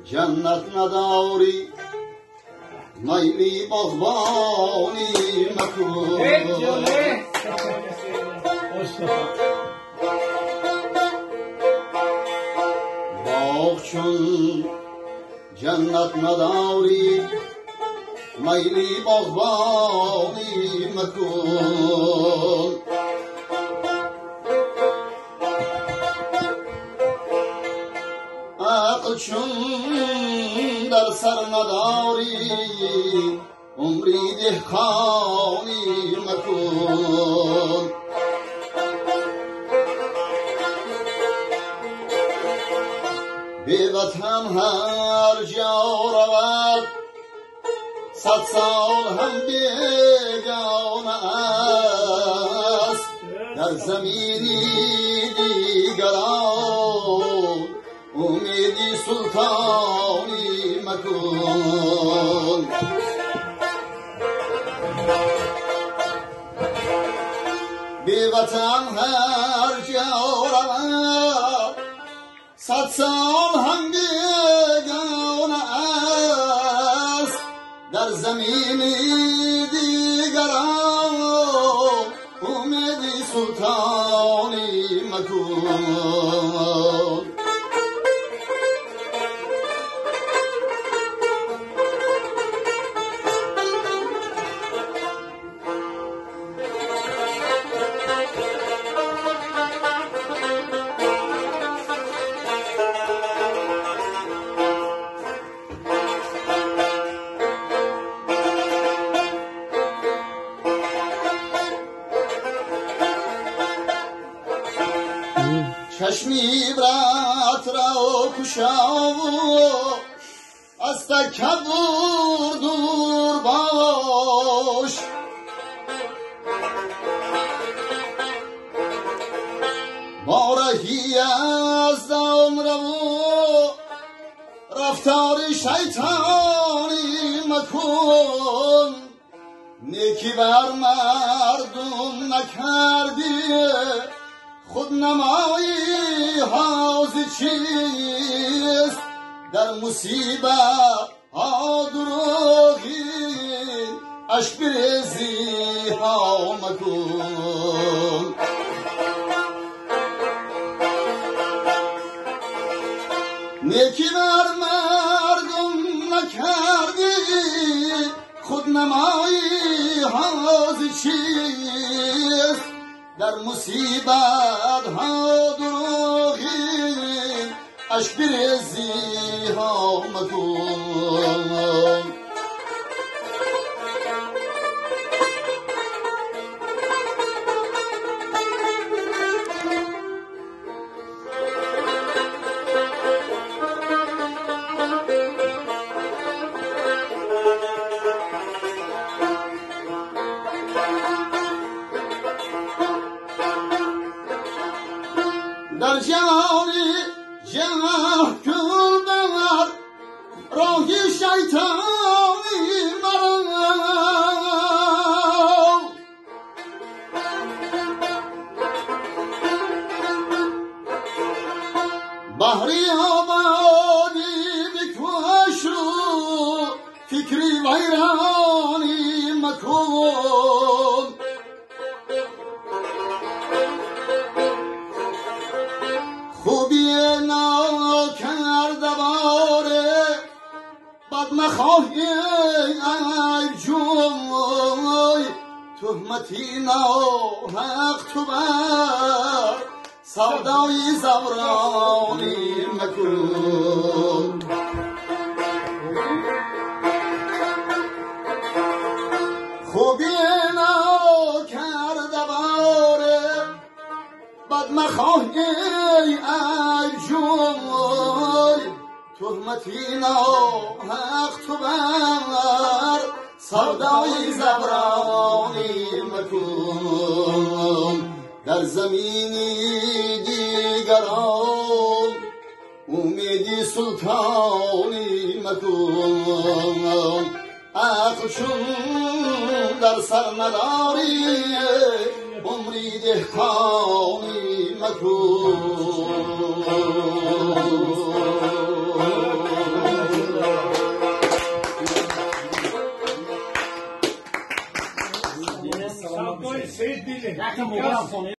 جنت نداری میلی باغبانی مکن باغ چون جنت نداری میلی باغبانی مکن عقل چون در سر نداری عمری دهقانی مکن به وطن هر جا رود 100 سال هم بیگانه است در زمینی دیگران امیدی سلطانی مکن به وطن هر جا رود 100 سال هم بیگانه است در زمین دیگران امیدی سلطانی مکن چشمی برات را کشا از تکبر دور باش با رهی از دام رو رفتار شیطانی مکن نیکی بر مردم نکردی خود نمایی حاضر چیست در مصیبت ها دروغی عشق بریزی ها مکن نیکی بر مردم نکردی خود نمایی حاضر چیست در مصیبت ها دروغی عشق بریزی ها مکن در جهانی جمع کن بر راهی شیطانی مرا بحری آبادی بکش رو فکری ویرانی مکن خوبی ناکرده باره بد نخواهی ای جوی تهمتی ناحق تو بر سودای زورانی مکن خوبی ناکرده باره بد مخواهی ای جوی تهمتی ناحق تو بر سودای زبرانی مکن در زمینی دیگران امیدی سلطانی مکن عقل چون در سر نداری عمری دهقانی مکن Sabah Seyit Dili. Yakın bu sonu.